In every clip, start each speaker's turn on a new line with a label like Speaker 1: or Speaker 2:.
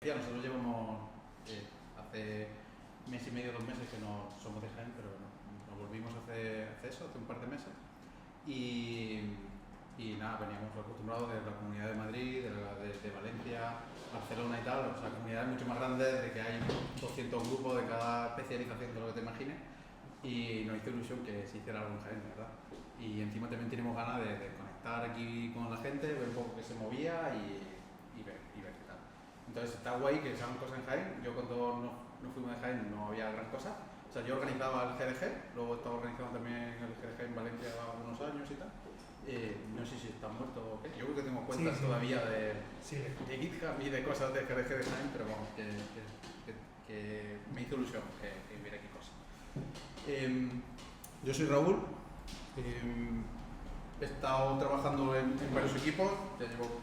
Speaker 1: decía, nosotros llevamos hace mes y medio, 2 meses que no somos de Jaén, pero bueno, nos volvimos hace un par de meses. Y nada, veníamos acostumbrados de la Comunidad de Madrid, de Valencia, Barcelona y tal, o sea, comunidades mucho más grandes, de que hay 200 grupos de cada especialización de lo que te imagines, y nos hizo ilusión que se hiciera algo en Jaén, ¿verdad? Y encima también tenemos ganas de conectar aquí con la gente, ver un poco qué se movía y ver qué tal. Entonces está guay que se hagan cosas en Jaén. Yo cuando no fuimos de Jaén no había gran cosa. O sea, yo organizaba el GDG, luego estaba organizando también el GDG en Valencia unos años y tal. No sé si está muerto o qué. Yo creo que tengo cuentas todavía de GitHub y de cosas de GDG de Jaén, pero vamos, que me hizo ilusión que hubiera aquí cosas. Yo soy Raúl. He estado trabajando en varios equipos, ya llevo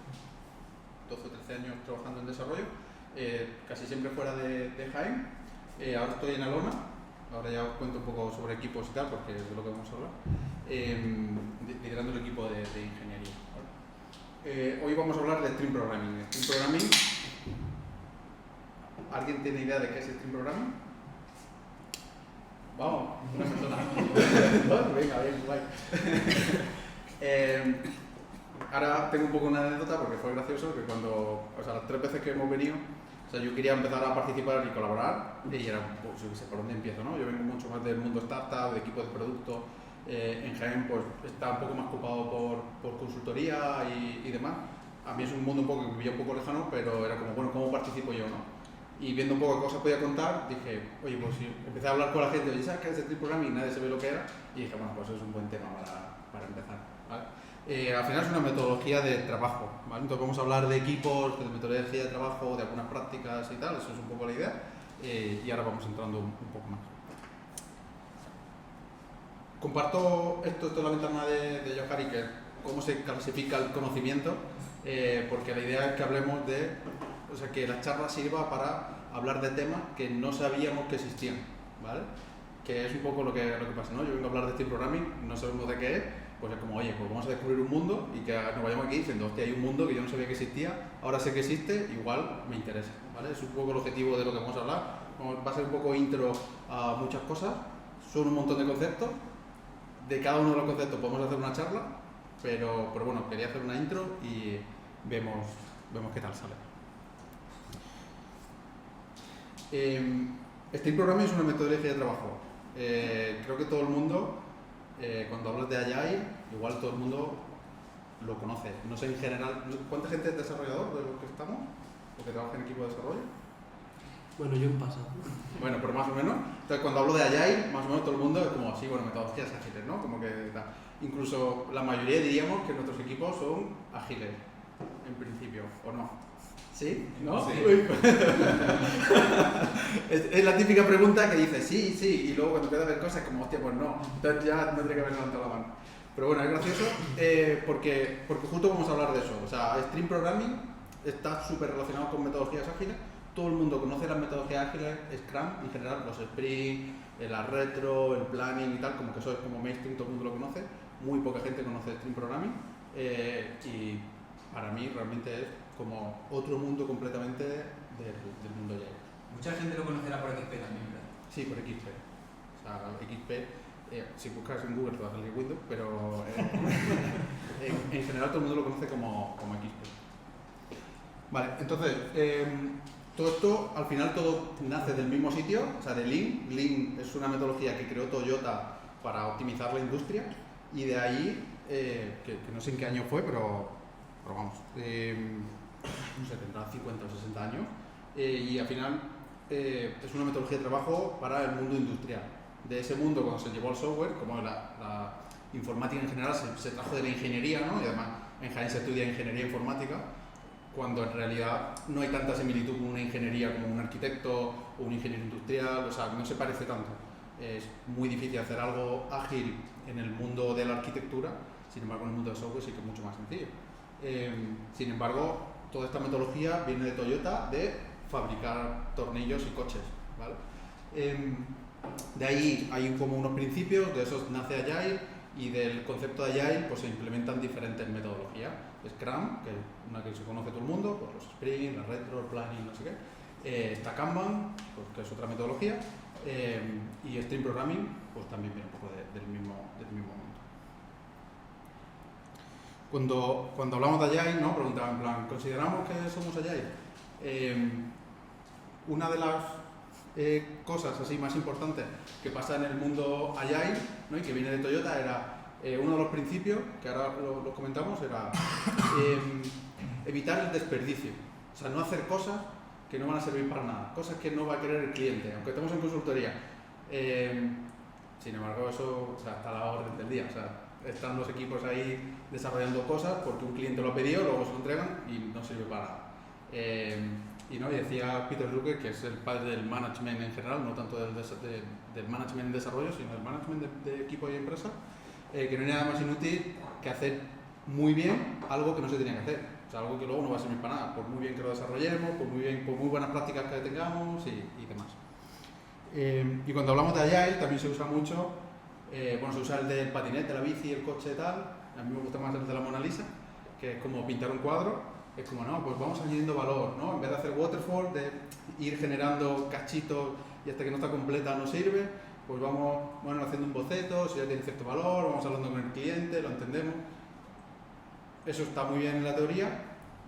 Speaker 1: 12 o 13 años trabajando en desarrollo, casi siempre fuera de Jaén. Ahora estoy en Alona, ahora ya os cuento un poco sobre equipos y tal, porque es de lo que vamos a hablar, liderando el equipo de ingeniería. Hoy vamos a hablar de Stream Programming. Stream Programming, ¿alguien tiene idea de qué es Stream Programming? Vamos, una persona. Venga, bien, guay. Ahora tengo un poco una anécdota porque fue gracioso que las 3 veces que hemos venido, o sea, yo quería empezar a participar y colaborar y era, pues, yo qué sé, ¿por dónde empiezo, no? Yo vengo mucho más del mundo startup, de equipos de producto. En Jaén pues está un poco más ocupado por consultoría y demás. A mí es un mundo un poco que me vivía un poco lejano, pero era como, bueno, ¿cómo participo yo, no? Y viendo un poco qué cosas podía contar, dije, oye, pues si empecé a hablar con la gente, oye, ¿sabes qué es Stream Programming? Y nadie se ve lo que era, y dije, bueno, pues es un buen tema para empezar, ¿vale? Al final es una metodología de trabajo, ¿vale? Entonces vamos a hablar de equipos, de metodología de trabajo, de algunas prácticas y tal, eso es un poco la idea, y ahora vamos entrando un poco más. Comparto esto es la ventana de Johari, que es cómo se clasifica el conocimiento, porque la idea es que hablemos o sea, que la charla sirva para hablar de temas que no sabíamos que existían, ¿vale? Que es un poco lo que pasa, ¿no? Yo vengo a hablar de Stream Programming, no sabemos de qué es, pues es como, oye, pues vamos a descubrir un mundo y que nos vayamos aquí diciendo, hostia, hay un mundo que yo no sabía que existía, ahora sé que existe, igual me interesa, ¿vale? Es un poco el objetivo de lo que vamos a hablar. Va a ser un poco intro a muchas cosas, son un montón de conceptos, de cada uno de los conceptos podemos hacer una charla, pero bueno, quería hacer una intro y vemos qué tal sale. Stream Programming es una metodología de trabajo. Creo que todo el mundo, cuando hablas de Agile, igual todo el mundo lo conoce. No sé en general, ¿cuánta gente es desarrollador de los que estamos? ¿O que trabaja en equipo de desarrollo?
Speaker 2: Bueno, yo en pasado.
Speaker 1: Bueno, pero más o menos. Entonces, cuando hablo de Agile, más o menos todo el mundo es como así, bueno, metodologías ágiles, ¿no? Como que incluso la mayoría diríamos que nuestros equipos son ágiles, en principio, ¿o no? ¿Sí? ¿No?
Speaker 3: Sí.
Speaker 1: Es la típica pregunta que dices sí, y luego cuando empiezas a ver cosas como, hostia, pues no. Entonces ya no tendría que haber levantado la mano. Pero bueno, es gracioso porque justo vamos a hablar de eso. O sea, Stream Programming está súper relacionado con metodologías ágiles. Todo el mundo conoce las metodologías ágiles, Scrum en general, los Sprint, la Retro, el Planning y tal, como que eso es como mainstream, todo el mundo lo conoce. Muy poca gente conoce Stream Programming y para mí realmente es como otro mundo completamente del mundo Agile.
Speaker 3: Mucha gente lo conocerá por XP también, ¿verdad?
Speaker 1: Sí, por XP. O sea, XP, si buscas en Google te va a salir Windows, pero en general todo el mundo lo conoce como XP. Vale, entonces, todo esto, al final todo nace del mismo sitio, o sea, de Lean. Lean es una metodología que creó Toyota para optimizar la industria y de ahí, que no sé en qué año fue, pero vamos, no sé, tendrá 50 o 60 años, y al final es una metodología de trabajo para el mundo industrial. De ese mundo, cuando se llevó al software, como la informática en general se trajo de la ingeniería, ¿no? Y además en Jaén se estudia ingeniería informática, cuando en realidad no hay tanta similitud con una ingeniería como un arquitecto o un ingeniero industrial, o sea, no se parece tanto. Es muy difícil hacer algo ágil en el mundo de la arquitectura, sin embargo en el mundo del software sí que es mucho más sencillo. Sin embargo, toda esta metodología viene de Toyota de fabricar tornillos y coches, ¿vale? De ahí hay como unos principios, de esos nace Agile y del concepto de Agile pues se implementan diferentes metodologías. Scrum, que es una que se conoce todo el mundo, pues los Sprint, la Retro, el Planning, no sé qué. Está Kanban, pues, que es otra metodología, y Stream Programming, pues también viene un poco del mismo mundo. Cuando hablamos de Agile, ¿no? Preguntaban en plan, ¿consideramos que somos Agile? Una de las cosas así más importantes que pasa en el mundo Agile, ¿no? Y que viene de Toyota era uno de los principios, que ahora lo comentamos, era evitar el desperdicio. O sea, no hacer cosas que no van a servir para nada, cosas que no va a querer el cliente, aunque estemos en consultoría. Sin embargo, eso, o sea, está a la orden del día. O sea, están los equipos ahí desarrollando cosas porque un cliente lo ha pedido, luego se lo entregan y no sirve para nada. Y decía Peter Drucker, que es el padre del management en general, no tanto del management en desarrollo, sino del management de equipo y empresa, que no hay nada más inútil que hacer muy bien algo que no se tenía que hacer. O sea, algo que luego no va a servir para nada, por muy bien que lo desarrollemos, por muy buenas prácticas que tengamos y demás. Y cuando hablamos de Agile también se usa mucho, se usa el del patinete, la bici, el coche y tal. A mí me gusta más el de la Mona Lisa, que es como pintar un cuadro. Es como, no, pues vamos añadiendo valor, ¿no? En vez de hacer waterfall, de ir generando cachitos y hasta que no está completa no sirve, pues vamos haciendo un boceto, si ya tiene cierto valor, vamos hablando con el cliente, lo entendemos. Eso está muy bien en la teoría,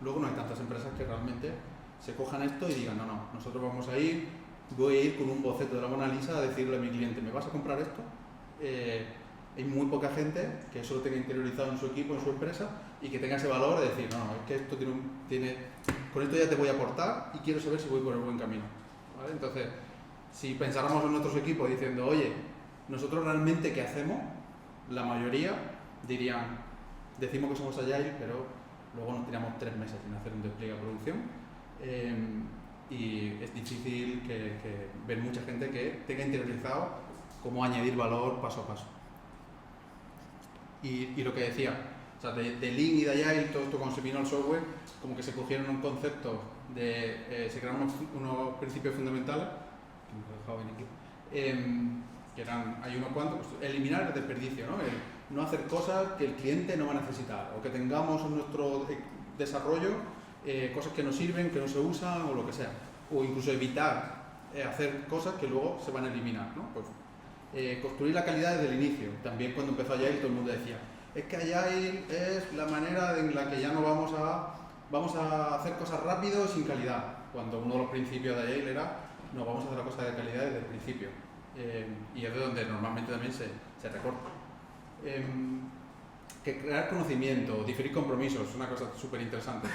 Speaker 1: luego no hay tantas empresas que realmente se cojan esto y digan, no, nosotros voy a ir con un boceto de la Mona Lisa a decirle a mi cliente, ¿me vas a comprar esto? Hay muy poca gente que eso lo tenga interiorizado en su equipo, en su empresa, y que tenga ese valor de decir, no, es que esto con esto ya te voy a aportar y quiero saber si voy por el buen camino, ¿vale? Entonces, si pensáramos en nuestros equipos diciendo, oye, nosotros realmente ¿qué hacemos? La mayoría dirían, decimos que somos Agile, pero luego nos tiramos 3 meses sin hacer un despliegue a producción, y es difícil que ver mucha gente que tenga interiorizado cómo añadir valor paso a paso. Y lo que decía, o sea, de Lean y de Agile, todo esto cuando se vino al software, como que se cogieron un concepto se crearon unos principios fundamentales, que me he dejado bien aquí, que eran, hay unos cuantos, pues, eliminar el desperdicio, ¿no? No hacer cosas que el cliente no va a necesitar, o que tengamos en nuestro desarrollo cosas que no sirven, que no se usan, o lo que sea, o incluso evitar hacer cosas que luego se van a eliminar, ¿no? Pues, construir la calidad desde el inicio. También cuando empezó Agile todo el mundo decía, es que Agile es la manera en la que ya no vamos a hacer cosas rápido sin calidad, cuando uno de los principios de Agile era, no, vamos a hacer la cosa de calidad desde el principio, y es de donde normalmente también se recorta. Que crear conocimiento, diferir compromisos, es una cosa súper interesante.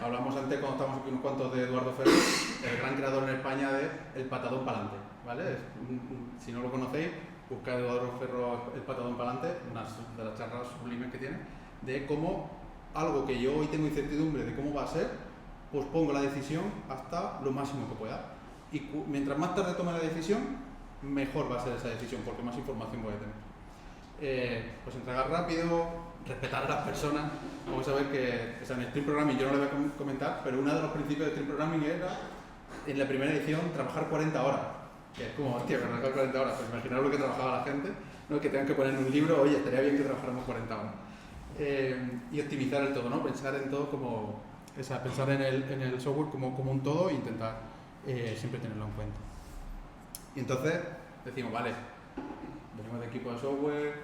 Speaker 1: Hablamos antes, cuando estábamos aquí unos cuantos, de Eduardo Ferro, el gran creador en España de El Patadón Pa'lante, ¿vale? Si no lo conocéis, buscad Eduardo Ferro El Patadón Pa'lante, una de las charlas sublimes que tiene, de cómo algo que yo hoy tengo incertidumbre de cómo va a ser, pues pongo la decisión hasta lo máximo que pueda. Y mientras más tarde tome la decisión, mejor va a ser esa decisión, porque más información voy a tener. Pues entregar rápido, respetar a las personas. Vamos a ver que, o sea, en Stream Programming yo no lo voy a comentar, pero uno de los principios de Stream Programming era, en la primera edición, trabajar 40 horas. Que es como, hostia, trabajar 40 horas, pues imaginaros lo que trabajaba la gente, ¿no? Que tengan que poner en un libro, oye, estaría bien que trabajáramos 40 horas. Y optimizar el todo, ¿no? Pensar en todo como, o sea, pensar en el software como un todo e intentar siempre tenerlo en cuenta. Y entonces decimos, vale, venimos de equipo de software,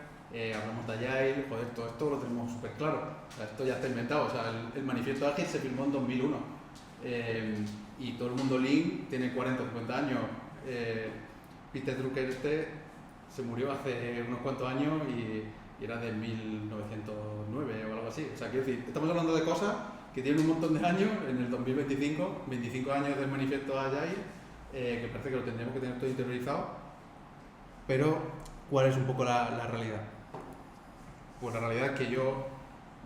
Speaker 1: hablamos de Agile, joder, todo esto lo tenemos súper claro. O sea, esto ya está inventado, o sea, el manifiesto Agile se firmó en 2001, y todo el mundo Lean tiene 40 o 50 años. Peter Drucker se murió hace unos cuantos años y era de 1909 o algo así. O sea, quiero decir, estamos hablando de cosas que tienen un montón de años, en el 2025, 25 años del manifiesto Agile, que parece que lo tendríamos que tener todo interiorizado. Pero, ¿cuál es un poco la realidad? Pues la realidad es que yo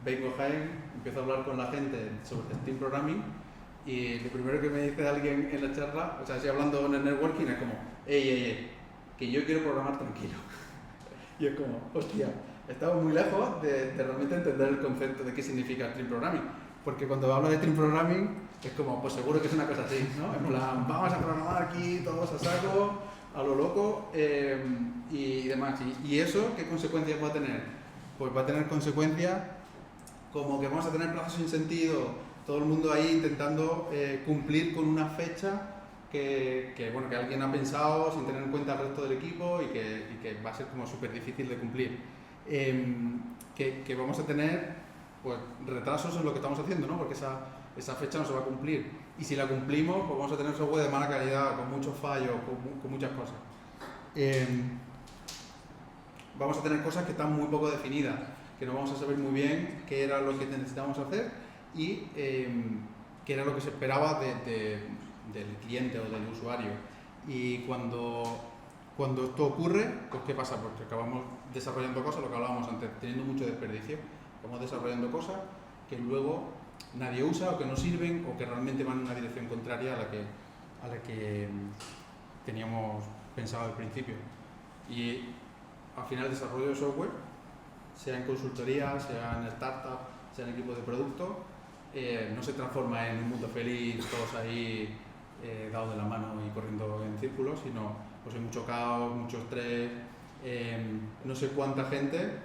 Speaker 1: vengo a Jaén, empiezo a hablar con la gente sobre Stream Programming, y lo primero que me dice alguien en la charla, o sea, si hablando en el networking, es como, ey, que yo quiero programar tranquilo. Y es como, hostia, estamos muy lejos de realmente entender el concepto de qué significa Stream Programming. Porque cuando hablo de Stream Programming, es como, pues seguro que es una cosa así, ¿no? En plan, vamos a programar aquí todos a saco, a lo loco, y demás. ¿Y eso qué consecuencias va a tener? Pues va a tener consecuencias como que vamos a tener plazos sin sentido, todo el mundo ahí intentando cumplir con una fecha bueno, que alguien ha pensado sin tener en cuenta el resto del equipo y que va a ser como súper difícil de cumplir. Que vamos a tener pues, retrasos en lo que estamos haciendo, ¿no? Porque esa fecha no se va a cumplir. Y si la cumplimos, pues vamos a tener software de mala calidad, con muchos fallos, con muchas cosas. Vamos a tener cosas que están muy poco definidas, que no vamos a saber muy bien qué era lo que necesitábamos hacer y qué era lo que se esperaba del cliente o del usuario. Y cuando esto ocurre, pues ¿qué pasa? Porque acabamos desarrollando cosas, lo que hablábamos antes, teniendo mucho desperdicio. Estamos desarrollando cosas que luego nadie usa o que no sirven o que realmente van en una dirección contraria a la que teníamos pensado al principio. Y al final el desarrollo de software, sea en consultoría, sea en startup, sea en equipo de producto, no se transforma en un mundo feliz, todos ahí dados de la mano y corriendo en círculos, sino pues hay mucho caos, mucho estrés, no sé cuánta gente,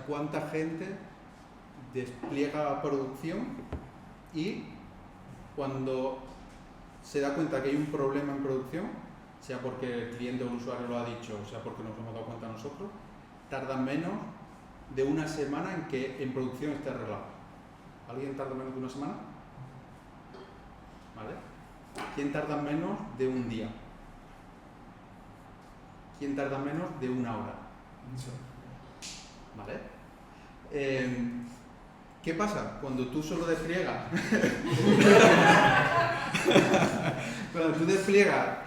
Speaker 1: cuánta gente despliega producción y cuando se da cuenta que hay un problema en producción, sea porque el cliente o el usuario lo ha dicho, sea porque nos hemos dado cuenta nosotros, tardan menos de una semana en que en producción esté arreglado. ¿Alguien tarda menos de una semana? ¿Vale? ¿Quién tarda menos de un día? ¿Quién tarda menos de una hora? ¿Vale? ¿Qué pasa? Cuando tú solo despliegas cuando tú despliegas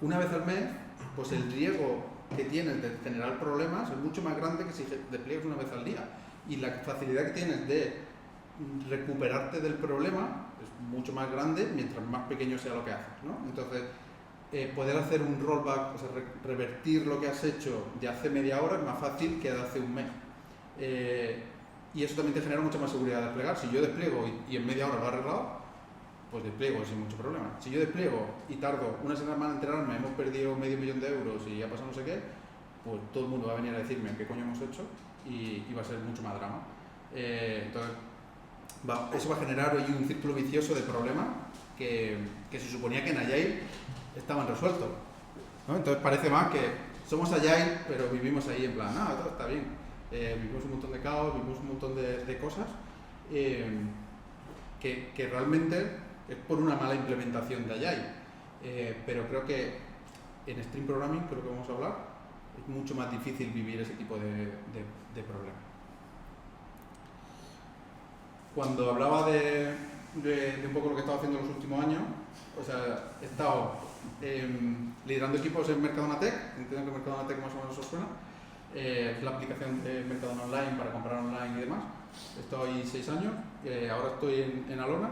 Speaker 1: una vez al mes, pues el riesgo que tienes de generar problemas es mucho más grande que si despliegas una vez al día. Y la facilidad que tienes de recuperarte del problema es mucho más grande mientras más pequeño sea lo que haces, ¿no? Entonces, poder hacer un rollback, o sea, revertir lo que has hecho de hace media hora es más fácil que de hace un mes. Y eso también te genera mucha más seguridad de desplegar. Si yo despliego y en media hora lo he arreglado, pues despliego sin mucho problema. Si yo despliego y tardo una semana en enterarme, hemos perdido $500.000 y ha pasado no sé qué, pues todo el mundo va a venir a decirme qué coño hemos hecho y va a ser mucho más drama. Entonces, eso va a generar hoy un círculo vicioso de problemas que se suponía que en Agile estaban resueltos, ¿no? Entonces parece más que somos Agile, pero vivimos ahí en plan, todo está bien. Vivimos un montón de caos, vivimos un montón de cosas que realmente es por una mala implementación de Agile. Pero creo que en Stream Programming, creo que vamos a hablar, es mucho más difícil vivir ese tipo de problemas. Cuando hablaba de un poco lo que he estado haciendo en los últimos años, o sea, he estado liderando equipos en Mercadona Tech, entiendo que Mercadona Tech más o menos os suena, es la aplicación de Mercadona Online para comprar online y demás. He estado ahí 6 años, ahora estoy en Alona.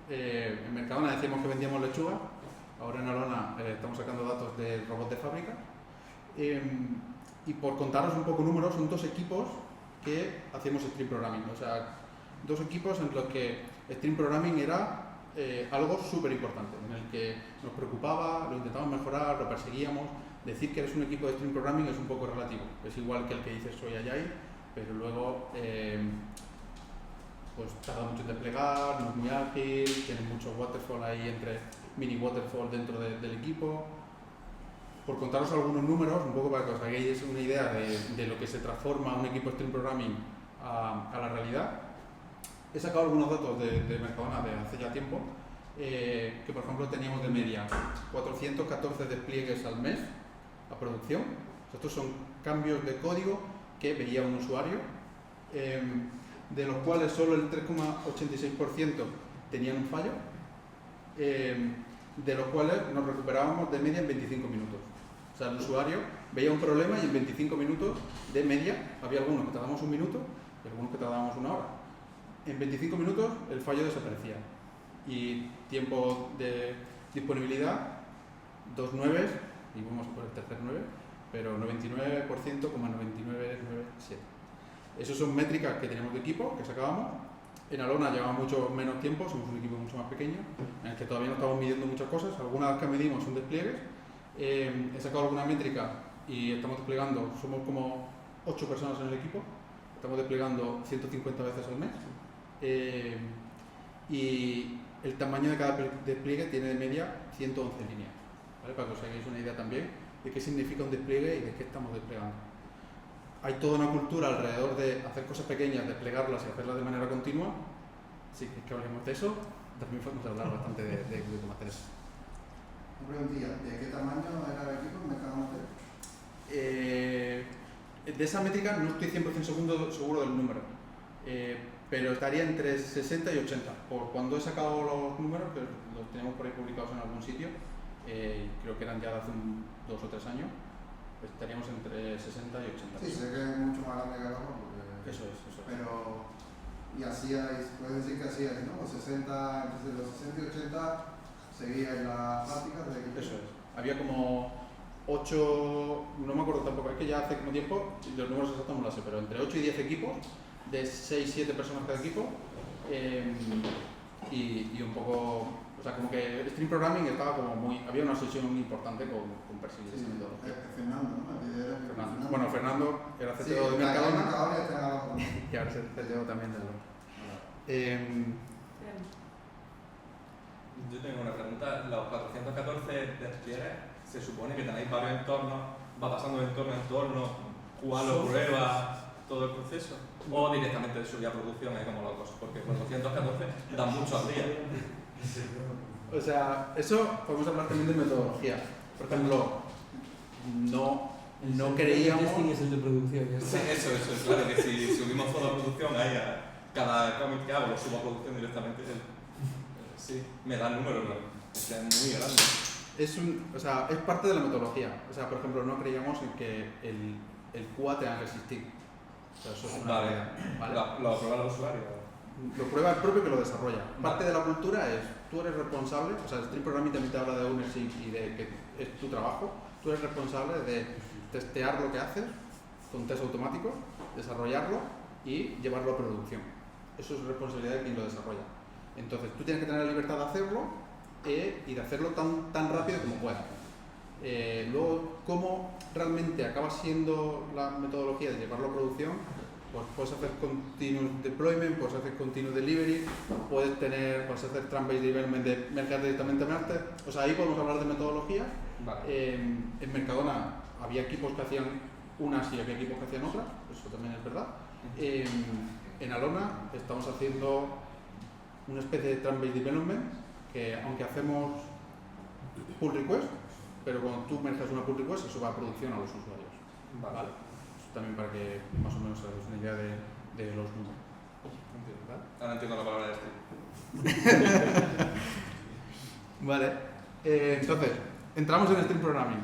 Speaker 1: En Mercadona decíamos que vendíamos lechuga, ahora en Alona estamos sacando datos de robots de fábrica. Y por contaros un poco números, son 2 equipos que hacemos Stream Programming, o sea, 2 equipos en los que Stream Programming era algo súper importante, en el que nos preocupaba, lo intentábamos mejorar, lo perseguíamos. Decir que eres un equipo de Stream Programming es un poco relativo, es igual que el que dices soy Agile, pero luego pues tarda mucho en desplegar, no es muy ágil, tiene mucho waterfall ahí entre mini waterfall dentro del equipo. Por contaros algunos números, un poco para que os hagáis una idea de lo que se transforma un equipo de Stream Programming a la realidad. He sacado algunos datos de Mercadona de hace ya tiempo, que por ejemplo teníamos de media 414 despliegues al mes a producción. Estos son cambios de código que veía un usuario, de los cuales solo el 3,86% tenían un fallo, de los cuales nos recuperábamos de media en 25 minutos. O sea, el usuario veía un problema y en 25 minutos de media, había algunos que tardábamos 1 minuto y algunos que tardábamos 1 hora. En 25 minutos el fallo desaparecía y tiempo de disponibilidad 2 9 y vamos por el tercer 9, pero 99,9997. Esas son métricas que teníamos de equipo, que sacábamos. En Alona llevaba mucho menos tiempo, somos un equipo mucho más pequeño, en el que todavía no estamos midiendo muchas cosas. Algunas que medimos son despliegues. He sacado alguna métrica y estamos desplegando, somos como 8 personas en el equipo, estamos desplegando 150 veces al mes. y el tamaño de cada despliegue tiene de media 111 líneas, ¿vale? Para que os hagáis una idea también de qué significa un despliegue y de qué estamos desplegando. Hay toda una cultura alrededor de hacer cosas pequeñas, desplegarlas y hacerlas de manera continua. Si es que hablemos de eso, también podemos hablar bastante de cómo hacer eso.
Speaker 4: Una preguntilla, ¿de qué tamaño era el equipo en Mercadona?
Speaker 1: De esa métrica no estoy 100% seguro del número, pero estaría entre 60 y 80. Por cuando he sacado los números, que los tenemos por ahí publicados en algún sitio, creo que eran ya de hace 2 o 3 años, estaríamos entre 60 y 80.
Speaker 4: Sí, sé que es mucho más grande que Gama, porque...
Speaker 1: Eso es.
Speaker 4: Pero, y hacíais, puedes decir que hacíais, ¿no? 60, entre los 60 y 80 seguíais las prácticas del equipo.
Speaker 1: Eso es. Había como 8, no me acuerdo tampoco, es que ya hace como tiempo, los números exactos no lo sé, pero entre 8 y 10 equipos, de 6-7 personas cada equipo, y un poco, o sea, como que el stream programming estaba como muy, había una obsesión importante con perseguir esa metodología.
Speaker 4: Fernando, ¿no? Fernando.
Speaker 1: Bueno, Fernando era CTO de Mercadona y ahora es el CTO también del LOL.
Speaker 5: Yo tengo una pregunta. Los 414 despliegues, se supone que tenéis varios entornos, va pasando de entorno en entorno, cuál lo prueba, todo el proceso, o directamente subir a producción ahí como locos, porque 414 dan mucho al día.
Speaker 1: O sea, eso podemos hablar también de metodología. Por ejemplo, no creíamos...
Speaker 2: El testing es el de producción, ya
Speaker 5: Sí,
Speaker 2: está.
Speaker 5: eso, claro que si subimos todo a producción, ahí a cada cómic que hago lo subo a producción directamente. Sí, me da el número, pero es muy grande.
Speaker 1: Es parte de la metodología. O sea, por ejemplo, no creíamos en que el QA tenga que existir. O sea, eso es una realidad, ¿vale?
Speaker 5: Lo prueba el usuario.
Speaker 1: Lo prueba el propio que lo desarrolla. Parte de la cultura es, tú eres responsable, o sea, el Stream Programming también te habla de ownership y de que es tu trabajo. Tú eres responsable de testear lo que haces con test automáticos, desarrollarlo y llevarlo a producción. Eso es responsabilidad de quien lo desarrolla. Entonces, tú tienes que tener la libertad de hacerlo y de hacerlo tan rápido como puedas. Luego, ¿cómo realmente acaba siendo la metodología de llevarlo a producción? Pues puedes hacer continuous deployment, puedes hacer continuous delivery, puedes hacer trunk-based development de mercar directamente a Master. O sea, ahí podemos hablar de metodología.
Speaker 5: Vale.
Speaker 1: En Mercadona había equipos que hacían unas y había equipos que hacían otras, eso también es verdad. En Alona estamos haciendo una especie de trunk-based development que, aunque hacemos pull request, pero cuando tú merges una pull request, eso va a producción a los usuarios. ¿Vale? Eso también para que más o menos hagáis una idea de los números. ¿Vale?
Speaker 5: Ahora entiendo la palabra de stream.
Speaker 1: Vale. Entonces, entramos en Stream Programming.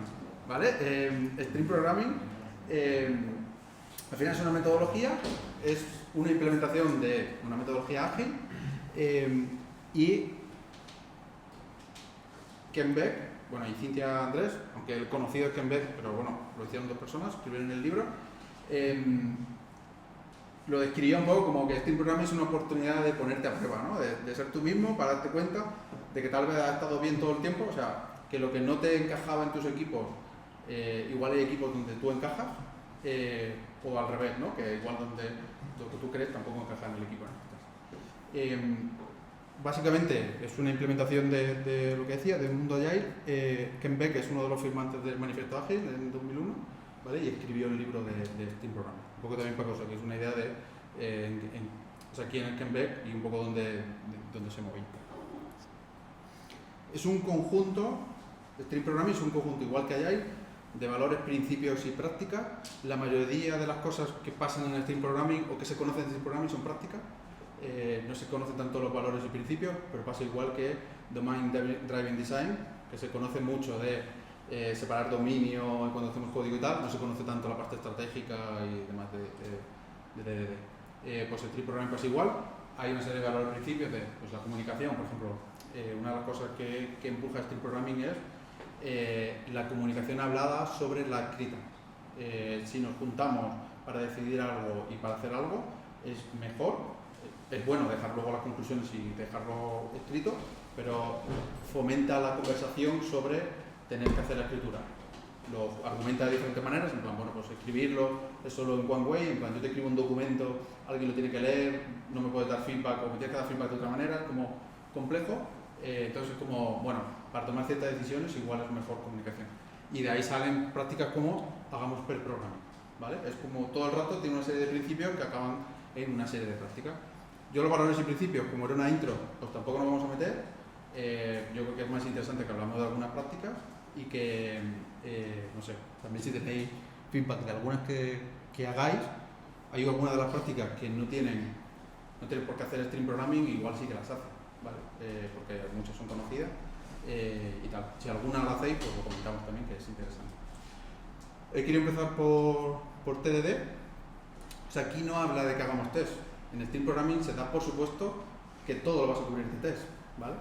Speaker 1: ¿Vale? Stream Programming al final es una metodología, es una implementación de una metodología ágil y Ken Beck, bueno, y Cintia Andrés, aunque el conocido es Ken Beck, pero bueno, lo hicieron 2 personas, escribieron el libro, lo describía un poco como que Stream Programming es una oportunidad de ponerte a prueba, ¿no? De ser tú mismo, para darte cuenta de que tal vez has estado bien todo el tiempo, o sea, que lo que no te encajaba en tus equipos, igual hay equipos donde tú encajas, o al revés, ¿no? Que igual donde lo que tú crees tampoco encaja en el equipo. Básicamente es una implementación de lo que decía, de un mundo agile. Ken Beck es uno de los firmantes del Manifiesto Ágil en 2001, ¿vale? Y escribió el libro de Stream Programming. Un poco también para que os hagáis una idea de o sea, quién es Ken Beck y un poco dónde se movía. Es un conjunto, Stream Programming es un conjunto igual que Agile, de valores, principios y prácticas. La mayoría de las cosas que pasan en el Stream Programming o que se conocen en Stream Programming son prácticas. No se conocen tanto los valores y principios, pero pasa igual que Domain Driven Design, que se conoce mucho de separar dominio cuando hacemos código y tal, no se conoce tanto la parte estratégica y demás de DDD. Pues el Stream Programming pasa igual, hay una serie de valores y principios de pues, la comunicación, por ejemplo. Una de las cosas que empuja Stream Programming es la comunicación hablada sobre la escrita. Si nos juntamos para decidir algo y para hacer algo, es mejor. Es bueno dejar luego las conclusiones y dejarlo escrito, pero fomenta la conversación sobre tener que hacer la escritura. lo argumenta de diferentes maneras, en plan, bueno, pues escribirlo es solo en one way, en plan, yo te escribo un documento, alguien lo tiene que leer, no me puedes dar feedback o me tienes que dar feedback de otra manera, es como complejo, entonces es como, bueno, para tomar ciertas decisiones igual es mejor comunicación. Y de ahí salen prácticas como hagamos pair programming, ¿vale? Es como todo el rato tiene una serie de principios que acaban en una serie de prácticas. Yo los valores y principios, como era una intro, pues tampoco nos vamos a meter. Yo creo que es más interesante que hablamos de algunas prácticas y que, no sé, también si tenéis feedback de algunas que hagáis, hay algunas de las prácticas que no tienen por qué hacer stream programming, igual sí que las hacen, ¿vale? Porque muchas son conocidas y tal. Si alguna la hacéis, pues lo comentamos también, que es interesante. Quiero empezar por TDD. O sea, aquí no habla de que hagamos test. En Stream Programming se da por supuesto que todo lo vas a cubrir de test, ¿vale?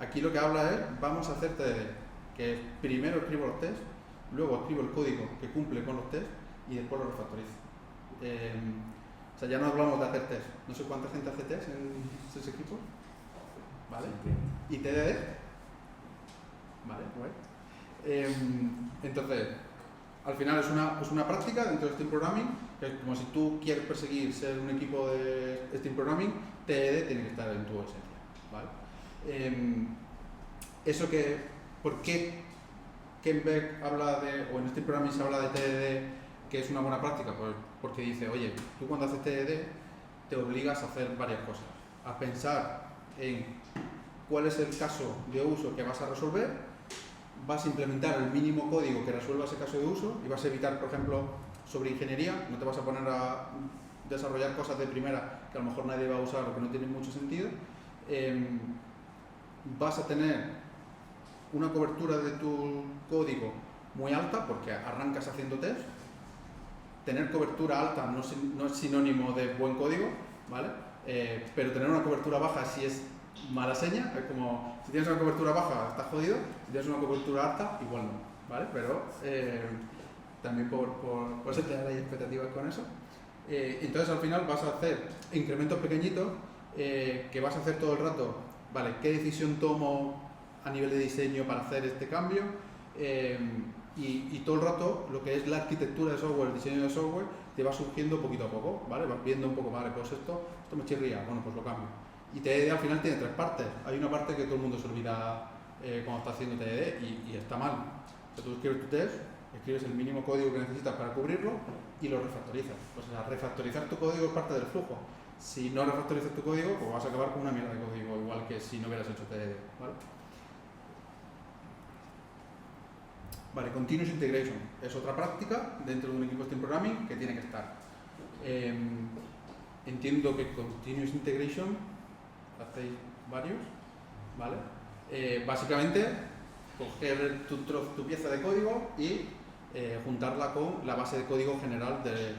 Speaker 1: Aquí lo que habla es, vamos a hacer TDD, que es primero escribo los tests, luego escribo el código que cumple con los tests y después lo refactorizo. O sea, ya no hablamos de hacer test. No sé cuánta gente hace test en ese equipo, ¿vale? ¿Y TDD? Vale, guay. Entonces, al final es una práctica dentro de Stream Programming, que es como si tú quieres perseguir ser un equipo de Stream Programming, TDD tiene que estar en tu esencia, ¿vale? Eso que, ¿por qué Kenbeck habla de, o en Stream Programming se habla de TDD, que es una buena práctica? Pues porque dice, oye, tú cuando haces TDD te obligas a hacer varias cosas, a pensar en cuál es el caso de uso que vas a resolver, vas a implementar el mínimo código que resuelva ese caso de uso y vas a evitar, por ejemplo, sobre ingeniería, no te vas a poner a desarrollar cosas de primera que a lo mejor nadie va a usar o que no tienen mucho sentido. Vas a tener una cobertura de tu código muy alta porque arrancas haciendo test. Tener cobertura alta no es sinónimo de buen código, ¿vale? Pero tener una cobertura baja sí es mala seña. Es como, si tienes una cobertura baja estás jodido, si tienes una cobertura alta igual no, ¿vale? Pero también por setear ahí expectativas con eso. Entonces al final vas a hacer incrementos pequeñitos que vas a hacer todo el rato, ¿vale? ¿Qué decisión tomo a nivel de diseño para hacer este cambio? Y todo el rato lo que es la arquitectura de software, el diseño de software, te va surgiendo poquito a poco, ¿vale? Vas viendo un poco, vale, pues esto me chirría, bueno, pues lo cambio. Y TDD al final tiene tres partes. Hay una parte que todo el mundo se olvida cuando está haciendo TDD y está mal. O sea, tú escribes tu test, escribes el mínimo código que necesitas para cubrirlo y lo refactorizas. O sea, refactorizar tu código es parte del flujo. Si no refactorizas tu código, pues vas a acabar con una mierda de código, igual que si no hubieras hecho TDD, ¿vale? Vale, Continuous Integration es otra práctica dentro de un equipo de Stream Programming que tiene que estar. Entiendo que Continuous Integration hacéis varios, ¿vale? Básicamente, coger tu pieza de código y juntarla con la base de código general de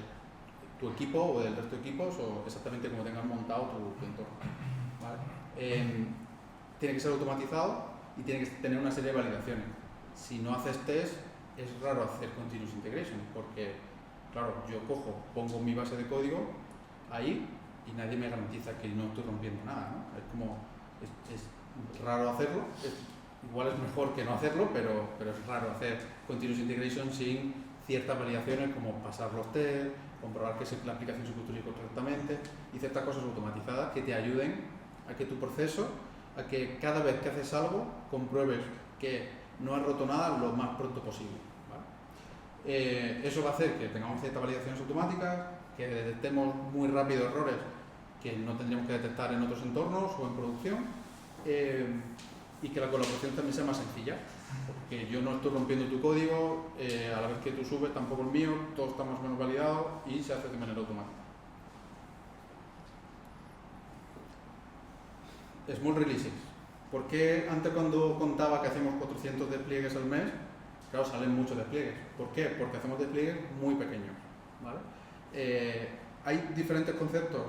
Speaker 1: tu equipo o del resto de equipos o exactamente como tengas montado tu entorno, ¿vale? Tiene que ser automatizado y tiene que tener una serie de validaciones. Si no haces test, es raro hacer Continuous Integration porque, claro, yo pongo mi base de código ahí y nadie me garantiza que no estoy rompiendo nada, ¿no? Es como, es raro hacerlo, igual es mejor que no hacerlo, pero es raro hacer Continuous Integration sin ciertas validaciones como pasar los test, comprobar que la aplicación se construye correctamente y ciertas cosas automatizadas que te ayuden a que tu proceso, a que cada vez que haces algo compruebes que no has roto nada lo más pronto posible, ¿vale? Eso va a hacer que tengamos ciertas validaciones automáticas, que detectemos muy rápido errores que no tendríamos que detectar en otros entornos o en producción y que la colaboración también sea más sencilla, porque yo no estoy rompiendo tu código, a la vez que tú subes tampoco el mío, todo está más o menos validado y se hace de manera automática. Small releases. ¿Por qué antes cuando contaba que hacemos 400 despliegues al mes, claro, salen muchos despliegues? ¿Por qué? Porque hacemos despliegues muy pequeños, ¿vale? Hay diferentes conceptos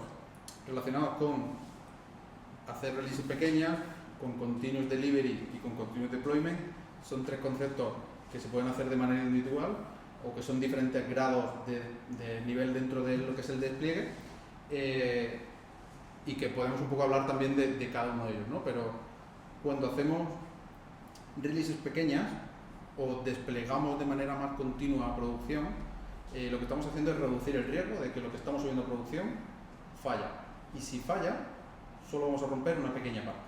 Speaker 1: relacionados con hacer releases pequeñas, con Continuous Delivery y con Continuous Deployment. Son tres conceptos que se pueden hacer de manera individual o que son diferentes grados de nivel dentro de lo que es el despliegue y que podemos un poco hablar también de cada uno de ellos, ¿no? Pero cuando hacemos releases pequeñas, o desplegamos de manera más continua a producción, lo que estamos haciendo es reducir el riesgo de que lo que estamos subiendo a producción falla. Y si falla, solo vamos a romper una pequeña parte,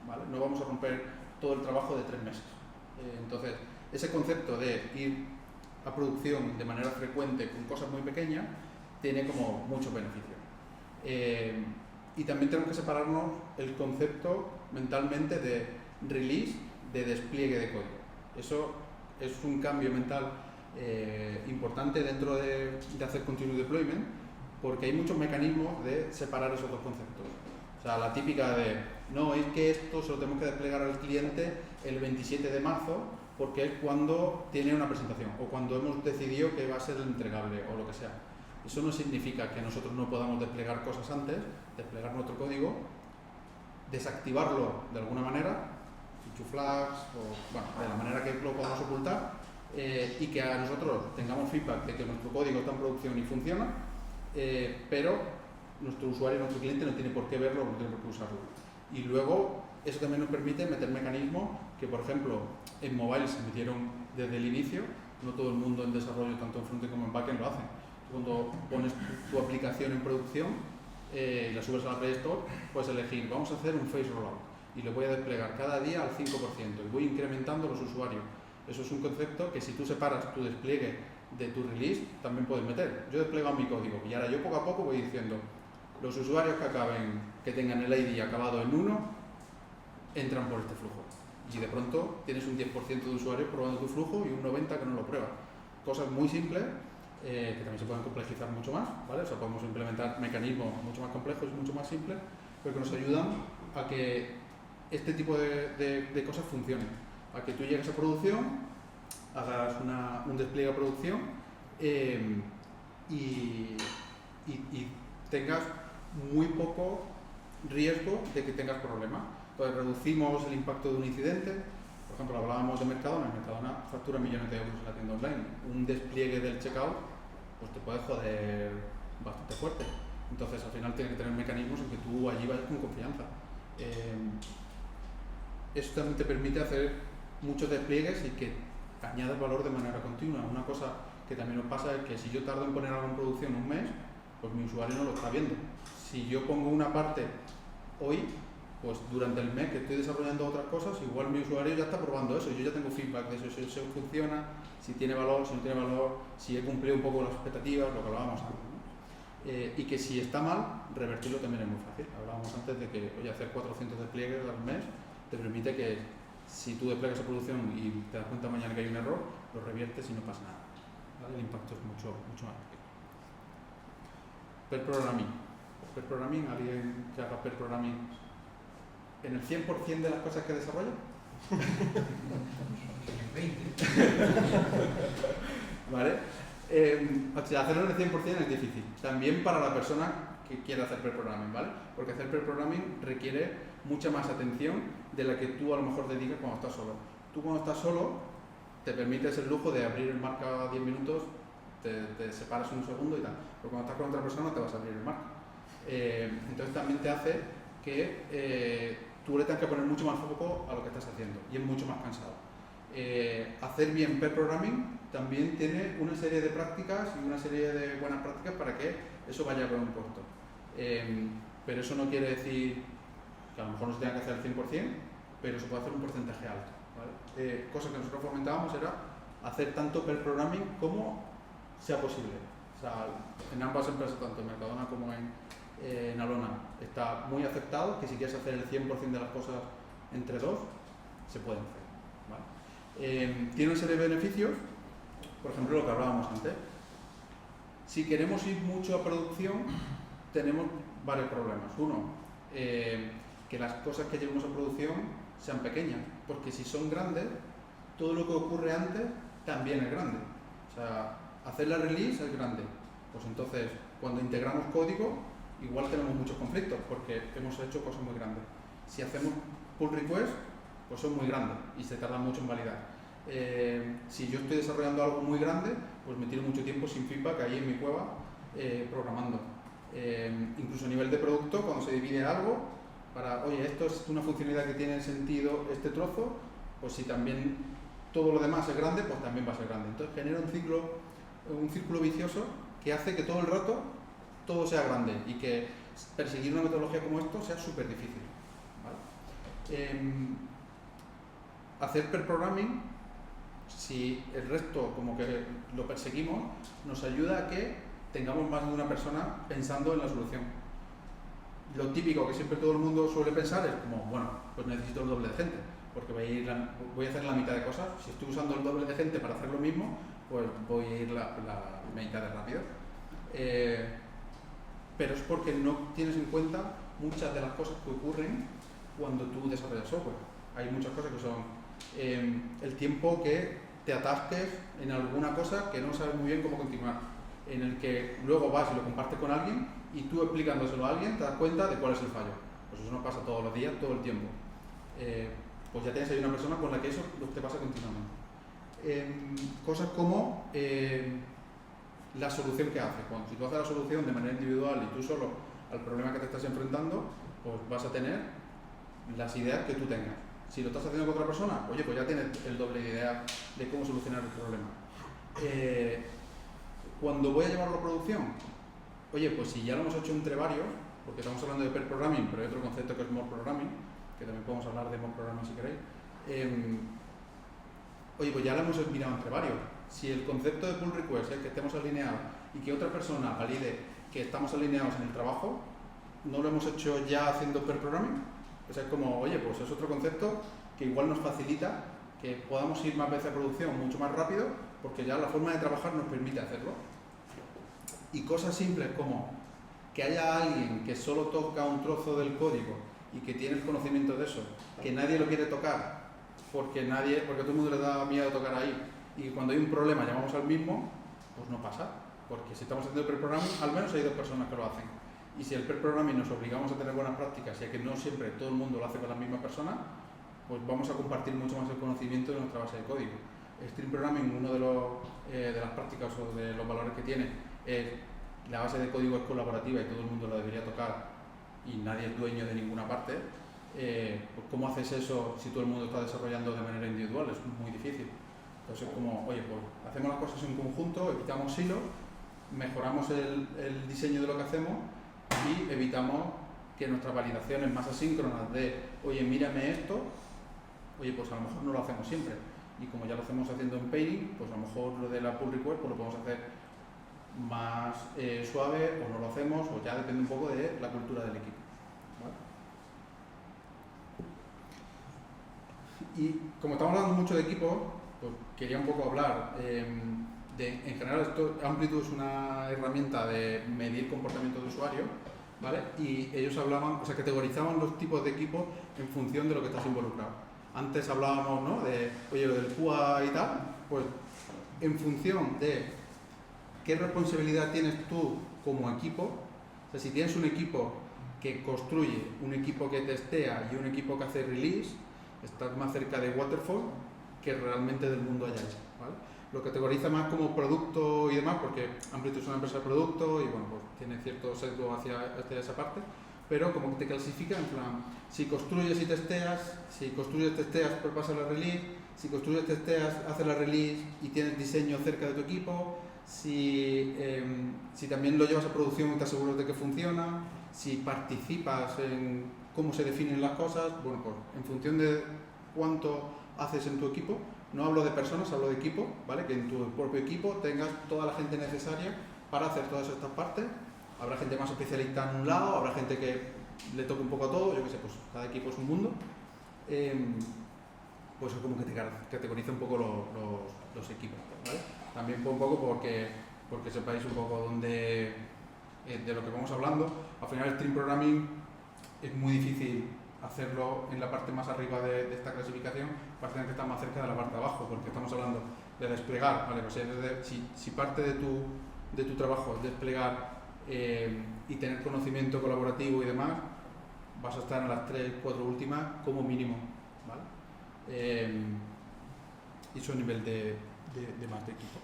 Speaker 1: ¿vale? No vamos a romper todo el trabajo de 3 meses. Entonces, ese concepto de ir a producción de manera frecuente con cosas muy pequeñas tiene como muchos beneficios. Y también tenemos que separarnos el concepto mentalmente de release, de despliegue de código. Eso es un cambio mental importante dentro de hacer continuous deployment, porque hay muchos mecanismos de separar esos dos conceptos. O sea, la típica de, no, es que esto se lo tenemos que desplegar al cliente el 27 de marzo porque es cuando tiene una presentación o cuando hemos decidido que va a ser el entregable o lo que sea. Eso no significa que nosotros no podamos desplegar cosas antes, desplegar nuestro código, desactivarlo de alguna manera, feature flags o bueno, de la manera que lo podamos ocultar, y que a nosotros tengamos feedback de que nuestro código está en producción y funciona, pero nuestro usuario, nuestro cliente no tiene por qué verlo, no tiene por qué usarlo. Y luego eso también nos permite meter mecanismos que, por ejemplo, en mobile se metieron desde el inicio. No todo el mundo en desarrollo, tanto en frontend como en backend, lo hace. Cuando pones tu aplicación en producción y la subes a la Play Store, puedes elegir, vamos a hacer un phase rollout y lo voy a desplegar cada día al 5% y voy incrementando los usuarios. Eso es un concepto que si tú separas tu despliegue de tu release, también puedes meter. Yo he desplegado mi código y ahora yo poco a poco voy diciendo, los usuarios que tengan el ID acabado en 1, entran por este flujo. Y de pronto tienes un 10% de usuarios probando tu flujo y un 90% que no lo prueba. Cosas muy simples, que también se pueden complejizar mucho más, ¿vale? O sea, podemos implementar mecanismos mucho más complejos y mucho más simples, pero que nos ayudan a que este tipo de cosas funcionen. A que tú llegues a producción, hagas un despliegue a producción y tengas muy poco riesgo de que tengas problemas. Entonces reducimos el impacto de un incidente. Por ejemplo, hablábamos de Mercadona. Mercadona factura millones de euros en la tienda online. Un despliegue del checkout pues te puede joder bastante fuerte. Entonces al final tienes que tener mecanismos en que tú allí vayas con confianza. Eso también te permite hacer muchos despliegues y que añadas valor de manera continua. Una cosa que también nos pasa es que si yo tardo en poner algo en producción un mes, pues mi usuario no lo está viendo. Si yo pongo una parte hoy, pues durante el mes que estoy desarrollando otras cosas, igual mi usuario ya está probando eso, yo ya tengo feedback de eso, si eso funciona, si tiene valor, si no tiene valor, si he cumplido un poco las expectativas, lo que hablábamos antes, ¿no? Y que si está mal, revertirlo también es muy fácil. Hablábamos antes de que, oye, hacer 400 despliegues al mes te permite que si tú despliegas a producción y te das cuenta mañana que hay un error, lo reviertes y no pasa nada, ¿vale? El impacto es mucho más pequeño. Pair programming. Pair programming, ¿alguien que haga pair programming en el 100% de las cosas que desarrolla?
Speaker 3: En 20.
Speaker 1: ¿Vale? O sea, hacerlo en el 100% es difícil. También para la persona que quiere hacer pair programming, ¿vale? Porque hacer pair programming requiere mucha más atención de la que tú a lo mejor dedicas cuando estás solo. Tú cuando estás solo te permites el lujo de abrir el marca 10 minutos, te separas un segundo y tal. Pero cuando estás con otra persona te vas a abrir el marca. Entonces también te hace que tú le tengas que poner mucho más foco a lo que estás haciendo y es mucho más cansado. Hacer bien pair programming también tiene una serie de prácticas y una serie de buenas prácticas para que eso vaya a buen puerto. Pero eso no quiere decir que a lo mejor no se tenga que hacer al 100%, pero se puede hacer un porcentaje alto, ¿vale? Cosa que nosotros fomentábamos era hacer tanto pair programming como sea posible. O sea, en ambas empresas, tanto en Mercadona como en Alona, está muy aceptado que si quieres hacer el 100% de las cosas entre dos, se pueden hacer, ¿vale? Tiene una serie de beneficios, por ejemplo lo que hablábamos antes. Si queremos ir mucho a producción, tenemos varios problemas. Uno, que las cosas que llevemos a producción sean pequeñas, porque si son grandes, todo lo que ocurre antes también es grande. O sea, hacer la release es grande, pues entonces cuando integramos código igual tenemos muchos conflictos porque hemos hecho cosas muy grandes. Si hacemos pull request, pues son muy grandes y se tarda mucho en validar. Si yo estoy desarrollando algo muy grande, pues me tiro mucho tiempo sin feedback ahí en mi cueva programando. Incluso a nivel de producto, cuando se divide algo, para, oye, esto es una funcionalidad que tiene sentido este trozo, pues si también todo lo demás es grande, pues también va a ser grande. Entonces genera un círculo vicioso que hace que todo el rato todo sea grande y que perseguir una metodología como esto sea súper difícil, ¿vale? Hacer pair programming, si el resto como que lo perseguimos, nos ayuda a que tengamos más de una persona pensando en la solución. Lo típico que siempre todo el mundo suele pensar es como, bueno, pues necesito el doble de gente, porque voy a hacer la mitad de cosas. Si estoy usando el doble de gente para hacer lo mismo, pues voy a ir la mitad de rápido. Pero es porque no tienes en cuenta muchas de las cosas que ocurren cuando tú desarrollas software. Hay muchas cosas que son el tiempo que te atasques en alguna cosa que no sabes muy bien cómo continuar, en el que luego vas y lo compartes con alguien y tú explicándoselo a alguien te das cuenta de cuál es el fallo. Pues eso no pasa todos los días, todo el tiempo. Pues ya tienes ahí una persona con la que eso te pasa continuamente. Cosas como la solución que haces. Si tú haces la solución de manera individual y tú solo al problema que te estás enfrentando, pues vas a tener las ideas que tú tengas. Si lo estás haciendo con otra persona, oye, pues ya tienes el doble de ideas de cómo solucionar el problema. Cuando voy a llevarlo a producción, oye, pues si ya lo hemos hecho entre varios, porque estamos hablando de pair programming, pero hay otro concepto que es more programming, que también podemos hablar de more programming si queréis. Oye, pues ya lo hemos mirado entre varios. Si el concepto de pull request es que estemos alineados y que otra persona valide que estamos alineados en el trabajo, ¿no lo hemos hecho ya haciendo pair programming? O sea, es como, oye, pues es otro concepto que igual nos facilita que podamos ir más veces a producción mucho más rápido, porque ya la forma de trabajar nos permite hacerlo. Y cosas simples como que haya alguien que solo toca un trozo del código y que tiene el conocimiento de eso, que nadie lo quiere tocar porque todo el mundo le da miedo tocar ahí, y cuando hay un problema llamamos al mismo, pues no pasa, porque si estamos haciendo pair programming, al menos hay dos personas que lo hacen. Y si el pair programming nos obligamos a tener buenas prácticas y a que no siempre todo el mundo lo hace con la misma persona, pues vamos a compartir mucho más el conocimiento de nuestra base de código. Stream programming, uno de las prácticas o de los valores que tiene es la base de código es colaborativa y todo el mundo la debería tocar y nadie es dueño de ninguna parte. Pues ¿cómo haces eso si todo el mundo está desarrollando de manera individual? Es muy difícil. Entonces es como, oye, pues hacemos las cosas en conjunto, evitamos silos, mejoramos el diseño de lo que hacemos y evitamos que nuestras validaciones más asíncronas de, oye, mírame esto, oye, pues a lo mejor no lo hacemos siempre. Y como ya lo hacemos haciendo en pairing, pues a lo mejor lo de la pull request pues lo podemos hacer más suave, o no lo hacemos, o ya depende un poco de la cultura del equipo. ¿Vale? Y como estamos hablando mucho de equipo, pues quería un poco hablar en general, Amplitude es una herramienta de medir comportamiento de usuario, ¿vale? Y ellos hablaban, o sea, categorizaban los tipos de equipos en función de lo que estás involucrado. Antes hablábamos, ¿no?, de, oye, lo del QA y tal, pues en función de qué responsabilidad tienes tú como equipo. O sea, si tienes un equipo que construye, un equipo que testea y un equipo que hace release, estás más cerca de Waterfall que realmente del mundo agile, ¿vale? Lo categoriza más como producto y demás, porque Amplitude es una empresa de producto y bueno, pues tiene cierto sesgo hacia esa parte, pero como que te clasifica en plan, si construyes y testeas, pues pasa la release, si construyes, testeas, haces la release y tienes diseño cerca de tu equipo, si también lo llevas a producción y te aseguras de que funciona, si participas en cómo se definen las cosas, bueno, pues en función de cuánto haces en tu equipo, no hablo de personas, hablo de equipo, ¿vale? Que en tu propio equipo tengas toda la gente necesaria para hacer todas estas partes. Habrá gente más especialista en un lado, habrá gente que le toque un poco a todo, yo qué sé, pues cada equipo es un mundo. Pues es como que te categoriza un poco los equipos, ¿vale? También un poco porque sepáis un poco dónde, de lo que vamos hablando. Al final el stream programming es muy difícil hacerlo en la parte más arriba de esta clasificación, para tener que estar más cerca de la parte de abajo, porque estamos hablando de desplegar, ¿vale? O sea, si parte de tu trabajo es desplegar y tener conocimiento colaborativo y demás, vas a estar en las 3, 4 últimas como mínimo, ¿vale? Y eso a nivel de más de equipos.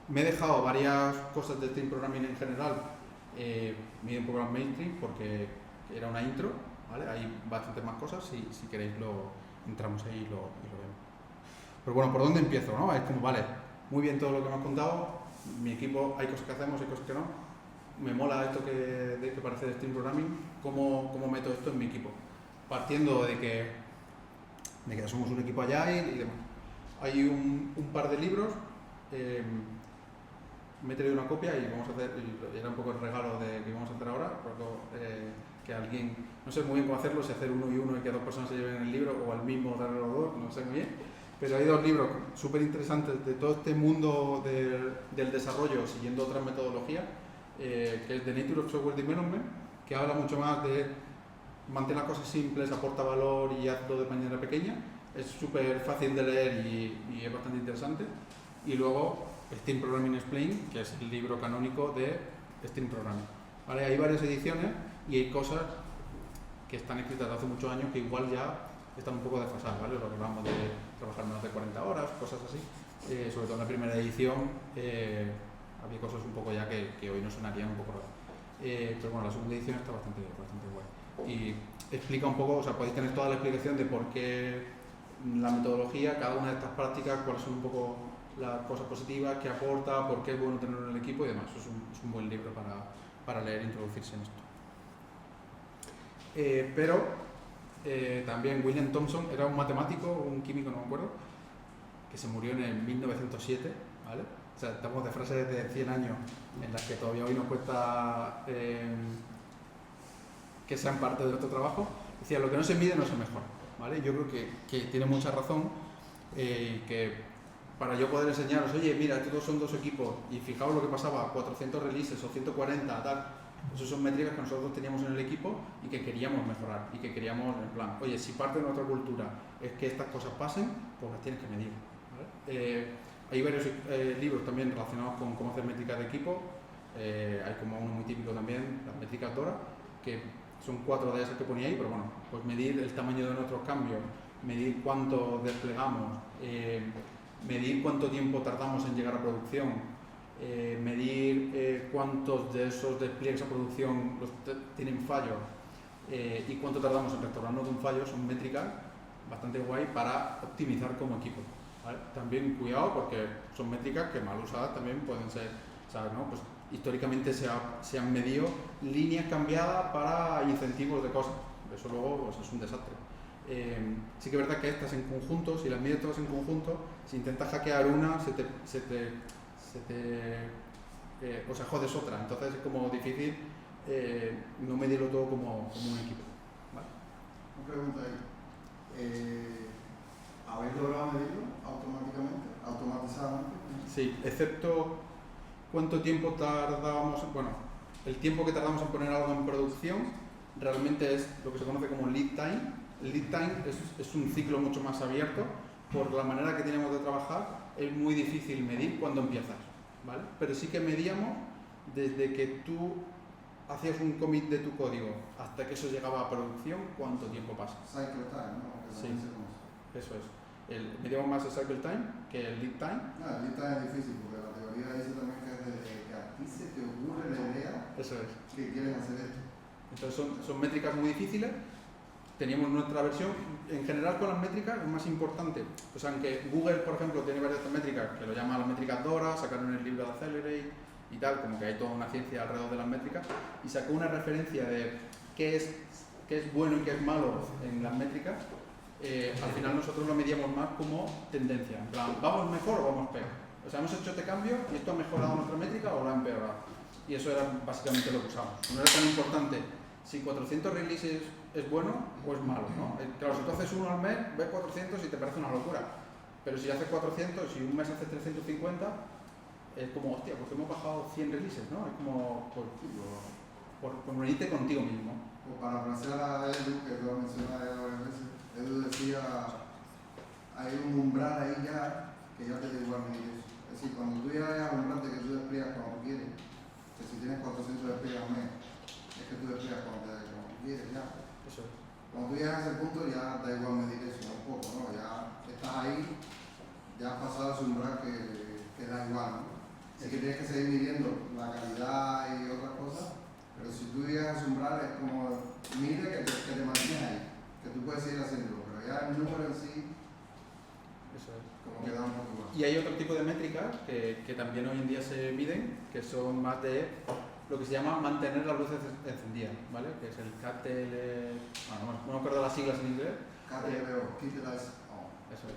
Speaker 1: Me he dejado varias cosas de Stream Programming en general, Medium Program Mainstream, porque era una intro, ¿vale? Hay bastantes más cosas, si queréis entramos ahí y lo vemos. Pero bueno, ¿por dónde empiezo? ¿No? Es como, vale, muy bien todo lo que me has contado, mi equipo, hay cosas que hacemos, hay cosas que no, me mola esto que parece de Stream Programming, ¿cómo meto esto en mi equipo? Partiendo de que somos un equipo Agile y demás. Hay un par de libros, me he traído una copia y vamos a hacer, y era un poco el regalo de que vamos a hacer ahora, que alguien, no sé muy bien cómo hacerlo, si hacer uno y uno y que dos personas se lleven el libro o al mismo darle los dos, no sé muy bien, pero hay dos libros súper interesantes de todo este mundo del desarrollo siguiendo otras metodologías, que es The Nature of Software Development, que habla mucho más de mantener las cosas simples, aporta valor y hazlo de manera pequeña. Es súper fácil de leer y es bastante interesante. Y luego Stream Programming Explained, que es el libro canónico de Stream Programming. ¿Vale? Hay varias ediciones y hay cosas que están escritas de hace muchos años que igual ya están un poco desfasadas, ¿vale? Lo que hablamos de trabajar menos de 40 horas, cosas así. Sobre todo en la primera edición había cosas un poco ya que hoy no sonarían un poco raras. Pero bueno, la segunda edición está bastante guay. Y explica un poco, o sea, podéis tener toda la explicación de por qué la metodología, cada una de estas prácticas, cuáles son un poco las cosas positivas que aporta, por qué es bueno tenerlo en el equipo y demás. Eso es un buen libro para leer e introducirse en esto. También William Thomson era un matemático, un químico, no me acuerdo, que se murió en el 1907, ¿vale? O sea, estamos de frases de 100 años en las que todavía hoy nos cuesta que sean parte de nuestro trabajo. Decía, lo que no se mide no se mejora, ¿vale? Yo creo que tiene mucha razón, que para yo poder enseñaros, oye, mira, estos son dos equipos y fijaos lo que pasaba, 400 releases o 140, tal. Esas son métricas que nosotros teníamos en el equipo y que queríamos mejorar y que queríamos, en plan, oye, si parte de nuestra cultura es que estas cosas pasen, pues las tienes que medir, ¿vale? Hay varios libros también relacionados con cómo hacer métricas de equipo. Hay como uno muy típico también, las métricas DORA, que son 4 de esas que ponía ahí, pero bueno, pues medir el tamaño de nuestros cambios, medir cuánto desplegamos, medir cuánto tiempo tardamos en llegar a producción, medir cuántos de esos despliegues a producción tienen fallos y cuánto tardamos en restaurarnos de un fallo. Son métricas bastante guay para optimizar como equipo, ¿vale? También cuidado porque son métricas que mal usadas también pueden ser, ¿sabes? ¿No? Pues históricamente se han medido líneas cambiadas para incentivos de cosas, eso luego pues, es un desastre. Sí que es verdad que estas en conjunto, si las mides todas en conjunto, si intentas hackear una, o sea, jodes otra, entonces es como difícil no medirlo todo como un equipo, ¿vale?
Speaker 4: Una pregunta ahí. ¿Habéis logrado medirlo automatizadamente?
Speaker 1: Sí, excepto cuánto tiempo tardábamos, bueno, el tiempo que tardamos en poner algo en producción realmente es lo que se conoce como lead time. El lead time es un ciclo mucho más abierto. Por la manera que tenemos de trabajar es muy difícil medir cuándo empiezas, ¿vale? Pero sí que medíamos desde que tú hacías un commit de tu código hasta que eso llegaba a producción, cuánto tiempo pasa.
Speaker 4: Cycle time, ¿no?
Speaker 1: Sí, eso es. Medimos más el cycle time que el lead time.
Speaker 4: No, el lead time es difícil porque la teoría dice también que desde que a ti se te ocurre la idea
Speaker 1: Eso es.
Speaker 4: que quieres hacer esto.
Speaker 1: Entonces son métricas muy difíciles. Teníamos nuestra versión, en general con las métricas es más importante, pues aunque Google, por ejemplo, tiene varias métricas que lo llaman las métricas DORA, sacaron el libro de Accelerate y tal, como que hay toda una ciencia alrededor de las métricas, y sacó una referencia de qué es bueno y qué es malo en las métricas. Al final nosotros lo medíamos más como tendencia, en plan, ¿vamos mejor o vamos peor? O sea, hemos hecho este cambio y esto ha mejorado nuestra métrica o lo ha empeorado. Y eso era básicamente lo que usamos. No era tan importante si 400 releases es bueno o es malo, ¿no? Claro, si tú haces uno al mes, ves 400 y te parece una locura. Pero si haces 400 y un mes haces 350, es como, hostia, pues hemos bajado 100 releases, ¿no? Es como, por medirte contigo mismo.
Speaker 4: O para frasear a Edu, que lo mencionaba varias veces, Edu decía, hay un umbral ahí ya que ya te da igual medir eso. Es decir, cuando tú ya llegas a un umbral de que tú despliegas cuando quieres, que si tienes 400 despliegas al mes, es que tú despliegas cuando quieres ya.
Speaker 1: Eso es.
Speaker 4: Cuando tú llegas a ese punto ya da igual medir eso un poco, ¿no? Ya estás ahí, ya has pasado ese umbral que da igual, ¿no? Así que tienes que seguir midiendo la calidad y otras cosas, pero si tú llegas a ese umbral es como, mide que te mantienes ahí, que tú puedes seguir haciéndolo, pero ya el número en sí
Speaker 1: Eso es.
Speaker 4: Como queda un poco más.
Speaker 1: Y hay otro tipo de métricas que también hoy en día se miden, que son más de lo que se llama mantener las luces encendidas, ¿vale? Que es el KTL, bueno, no me acuerdo las siglas en inglés.
Speaker 4: KTLO, Keep the Lights On.
Speaker 1: Eso es.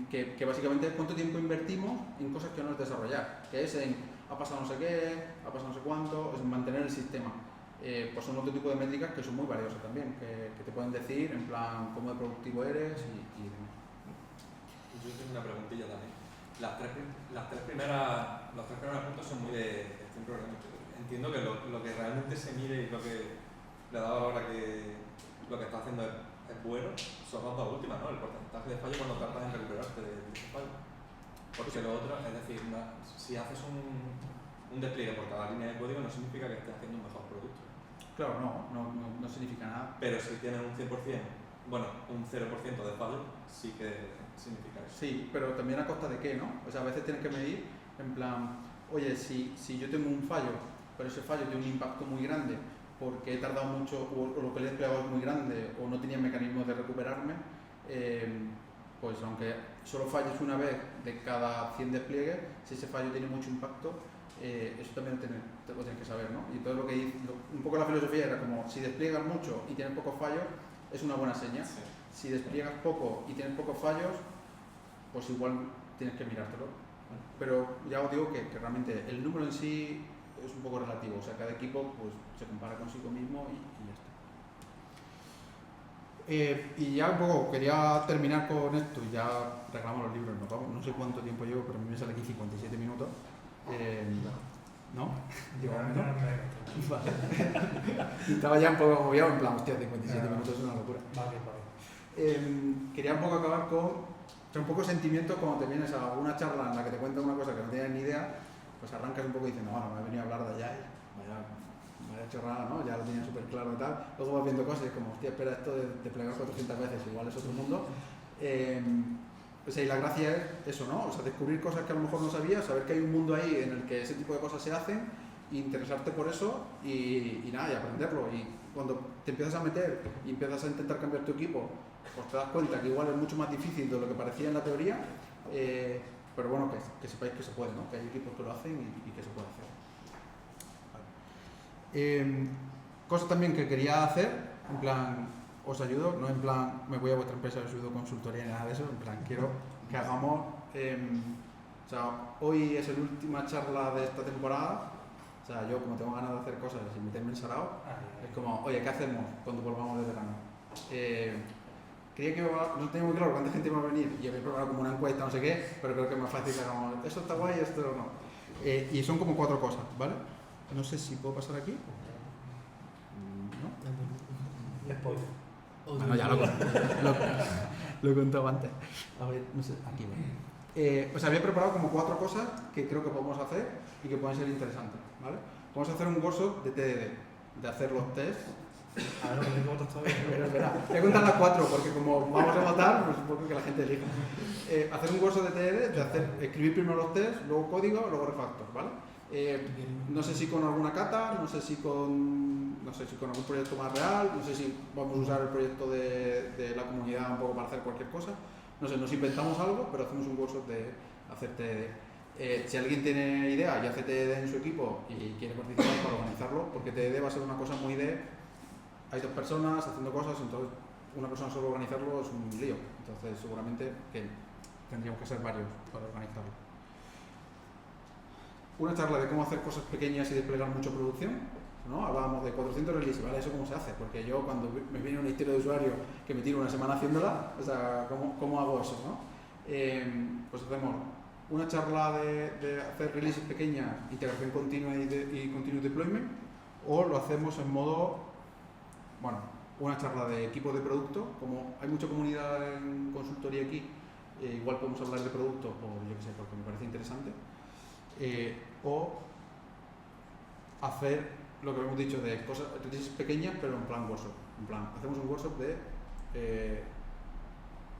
Speaker 1: Que básicamente es cuánto tiempo invertimos en cosas que no es desarrollar, que es en ha pasado no sé qué, ha pasado no sé cuánto, es mantener el sistema. Pues son otro tipo de métricas que son muy valiosas también, que te pueden decir en plan cómo de productivo eres y demás.
Speaker 5: Yo tengo una preguntilla también. Las tres primeras puntos son muy de gestión programática. Entiendo que lo que realmente se mide y lo que le da valor a que lo que está haciendo es bueno son las dos últimas, ¿no? El porcentaje de fallo cuando tardas en recuperarte de ese fallo. Porque lo otro, es decir, si haces un despliegue por cada línea de código no significa que estés haciendo un mejor producto.
Speaker 1: Claro, no significa nada.
Speaker 5: Pero si tienes un 100%, bueno, un 0% de fallo, sí que significa eso.
Speaker 1: Sí, pero también a costa de qué, ¿no? O sea, a veces tienes que medir en plan, oye, si yo tengo un fallo, pero ese fallo tiene un impacto muy grande porque he tardado mucho o lo que le he desplegado es muy grande o no tenía mecanismos de recuperarme, pues aunque solo falles una vez de cada 100 despliegues, si ese fallo tiene mucho impacto, eso también lo tienes que saber, ¿no? Y todo lo que hice, un poco la filosofía era como, si despliegas mucho y tienes pocos fallos, es una buena señal.
Speaker 5: Sí.
Speaker 1: Si despliegas poco y tienes pocos fallos, pues igual tienes que mirártelo. Pero ya os digo que realmente el número en sí es un poco relativo, o sea, cada equipo pues, se compara consigo mismo y ya está. Y ya un poco, quería terminar con esto y ya regalamos los libros, nos vamos. No sé cuánto tiempo llevo, pero a mí me sale aquí 57 minutos. ¿No? Digo, ¿no? Vale. Estaba ya un poco agobiado, en plan, hostia, 57 minutos es una locura.
Speaker 2: Vale.
Speaker 1: Quería un poco acabar con un poco sentimiento cuando te vienes a una charla en la que te cuentan una cosa que no tienes ni idea, pues arrancas un poco diciendo, bueno, me he venido a hablar de allá y vaya chorrada, ¿no? Ya lo tenía súper claro y tal. Luego vas viendo cosas y es como, hostia, espera, esto de plegar 400 veces, igual es otro mundo. O sea, y la gracia es eso, ¿no? O sea, descubrir cosas que a lo mejor no sabías, saber que hay un mundo ahí en el que ese tipo de cosas se hacen, interesarte por eso y nada, y aprenderlo. Y cuando te empiezas a meter y empiezas a intentar cambiar tu equipo, pues te das cuenta que igual es mucho más difícil de lo que parecía en la teoría, pero bueno, que sepáis que se puede, ¿no? Que hay equipos que lo hacen y que se puede hacer. Vale. Cosa también que quería hacer, en plan, os ayudo, no en plan, me voy a vuestra empresa y os ayudo consultoría ni nada de eso, en plan, quiero que hagamos, o sea, hoy es la última charla de esta temporada, o sea, yo como tengo ganas de hacer cosas y meterme en sarao, es como, oye, ¿qué hacemos cuando volvamos de verano? Creía que no tenía muy claro cuánta gente iba a venir y había preparado como una encuesta, no sé qué, pero creo que es más fácil que hagamos, eso está guay, esto no. Y son como 4 cosas, ¿vale? No sé si puedo pasar aquí. ¿No?
Speaker 2: Spoiler.
Speaker 1: Bueno, ya lo he contado antes. A ver, no sé, aquí va. Pues había preparado como 4 cosas que creo que podemos hacer y que pueden ser interesantes, ¿vale? Vamos a hacer un workshop de TDD, de hacer los tests.
Speaker 2: A ver, no me todavía.
Speaker 1: Pero espera, voy a contar las 4 porque como vamos a votar, pues supongo que la gente elija. Hacer un workshop de TDD, de escribir primero los tests, luego código, luego refactor, ¿vale? No sé si con alguna cata, no sé si con algún proyecto más real, no sé si vamos a usar el proyecto de la comunidad un poco para hacer cualquier cosa, no sé, nos inventamos algo, pero hacemos un workshop de hacer TDD. Si alguien tiene idea y hace TDD en su equipo y quiere participar para organizarlo, porque TDD va a ser una cosa muy hay 2 personas haciendo cosas, entonces una persona solo organizarlo es un lío, entonces seguramente que tendríamos que ser varios para organizarlo. Una charla de cómo hacer cosas pequeñas y desplegar mucha producción, ¿no? Hablábamos de 400 releases, ¿vale? ¿Eso cómo se hace? Porque yo cuando me viene una historia de usuario que me tiro una semana haciéndola, o sea, ¿cómo hago eso, no? Pues hacemos una charla de hacer releases pequeñas, integración continua y continuous deployment, o lo hacemos en modo, bueno, una charla de equipo de producto, como hay mucha comunidad en consultoría aquí, igual podemos hablar de producto, o yo qué sé, porque me parece interesante. O hacer lo que hemos dicho de cosas pequeñas pero en plan workshop, en plan hacemos un workshop de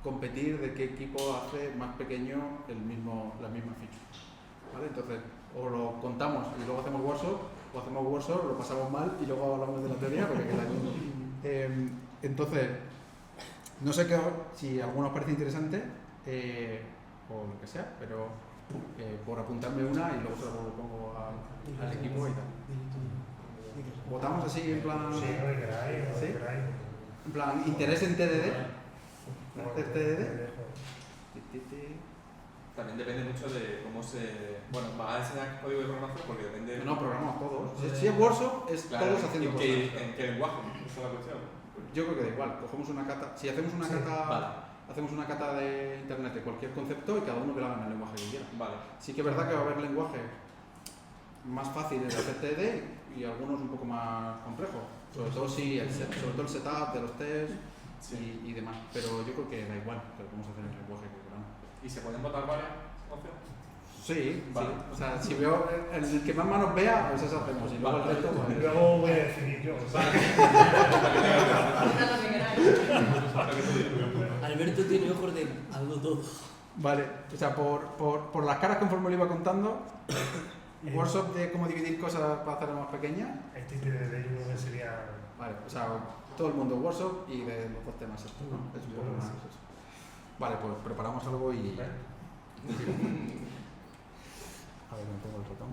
Speaker 1: competir de qué equipo hace más pequeño la misma feature, ¿vale? Entonces o lo contamos y luego hacemos workshop, o hacemos workshop, lo pasamos mal y luego hablamos de la teoría porque entonces no sé si a alguno os parece interesante. o lo que sea, pero por apuntarme una y luego se lo pongo al equipo y tal. ¿Votamos así en plan?
Speaker 2: Sí, lo que queráis, lo
Speaker 1: ¿Sí?
Speaker 2: que queráis.
Speaker 1: En plan, interés en TDD. ¿Hacer TDD?
Speaker 5: También depende mucho de cómo se... Bueno, va a enseñar código de programación porque depende...
Speaker 1: No, programamos todos. Si es workshop, es
Speaker 5: Claro,
Speaker 1: todos haciendo cosas.
Speaker 5: ¿En qué lenguaje? Esa es la cuestión.
Speaker 1: Yo creo que da igual. Cogemos una cata. Si hacemos una cata,
Speaker 5: Vale,
Speaker 1: hacemos una cata de internet de cualquier concepto y cada uno que lo haga en el lenguaje que quiera.
Speaker 5: vale.
Speaker 1: Sí que es verdad que va a haber lenguajes más fáciles de hacer TDD y algunos un poco más complejos. Sobre todo el setup de los tests y demás. Pero yo creo que da igual que lo podemos hacer en el lenguaje que queramos.
Speaker 5: ¿Y se pueden votar varias opciones?
Speaker 1: Sí,
Speaker 5: Vale.
Speaker 1: sí. O sea, si veo el que más manos vea, pues eso hacemos. Y luego el resto, pues...
Speaker 2: Luego voy a decidir yo.
Speaker 6: Alberto tiene ojos de algo todo.
Speaker 1: Vale, o sea, por las caras conforme lo iba contando, workshop de cómo dividir cosas para hacerlas más pequeñas.
Speaker 2: Este de yo creo que sería...
Speaker 1: Vale, o sea, todo el mundo workshop y de los dos temas estos, ¿no? Es un poco más eso. Vale, pues preparamos algo y... A ver, me pongo el ratón.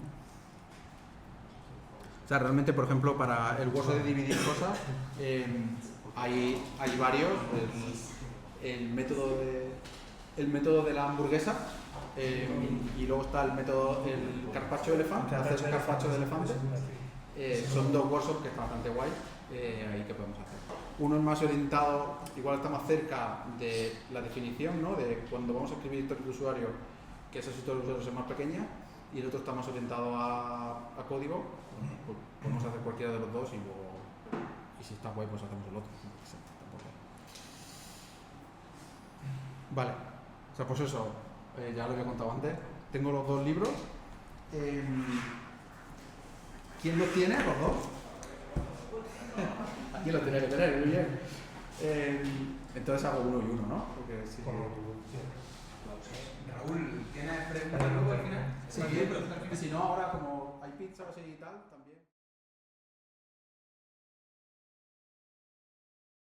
Speaker 1: O sea, realmente, por ejemplo, para el workshop de dividir cosas, hay varios. El método de la hamburguesa, y luego está el método, el carpaccio de elefante, hacer carpaccio de elefante. Son dos workshops que están bastante guay, ahí que podemos hacer. Uno es más orientado, igual está más cerca de la definición, ¿no? De cuando vamos a escribir historia de usuario, que esa historia de usuario es más pequeña, y el otro está más orientado a código. Pues podemos hacer cualquiera de los dos y luego, y si está guay, pues hacemos el otro. Vale, o sea, pues eso, ya lo había contado antes. Tengo los dos libros. ¿Quién los tiene, los dos? Aquí los tenía que tener, muy bien. Entonces hago uno y uno, ¿no? Porque sí,
Speaker 3: Raúl, ¿tienes preguntas luego al final?
Speaker 1: sí, si no, ahora como hay pizzas y tal, también...